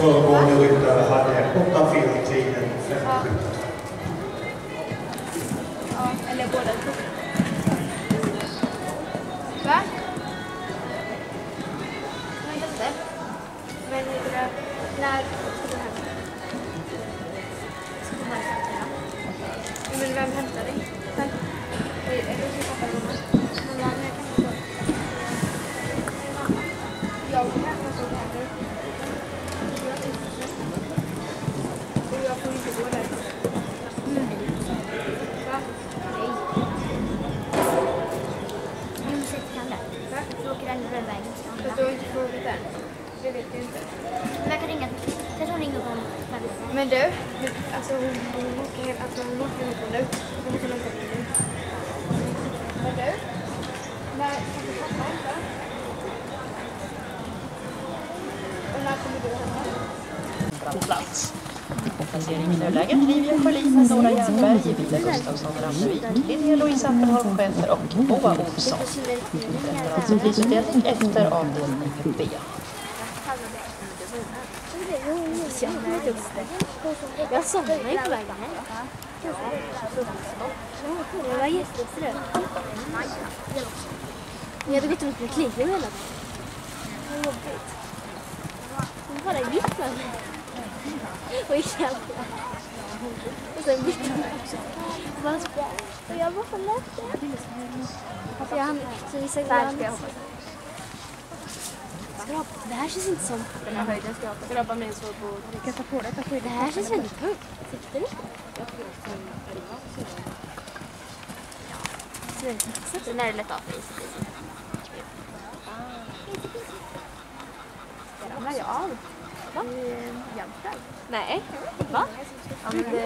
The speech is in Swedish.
Föregående ryttare hade 8:04-tiden 57. Ja, eller båda. Va? Jag vet inte. Men när ska du hem? Ska du hem? Men vem hämtar dig? Är det så pappa mamma? Mamma, jag kan inte gå. Jag kan inte gå här nu. Och jag får inte gå där. Va? Nej. Du måste kan det. Va? Du åker den röda vägen. Fast du har inte frågat den. Det vet jag inte. Men jag kan ringa. Kanske hon ringer på honom. Men du, alltså hon åker hem nu. Hon måste låta dig nu. Men du, när kan du pappa hämta? Och när kommer du hemma? På plats. Placering i nuläget. Livia Polisen, Nora Järnberg, Emilia Gustafsson, Randevik, Linnea Louise Appelholm, Schäfer och Moa Olsson. Förrättar alltså prisutdelning efter avdelning B. Jag somnade ju på vägen hem. Jag var jättestrött. Jag hade gått runt med kliver hela dagen. Det var jobbigt. Det bara gick man. Och gick hem. Och sen bytte man också. Och jag bara förlät det. Så vissa glömde. Det här känns inte som Den här höjden ska jag ha. Grabbar mig så på... kan ta på det. Det här känns väldigt högt. Sitter det? Så när det lätt av sig. Ramlar jag av? Va? Jämtar? Nej. Va? Ja, men det...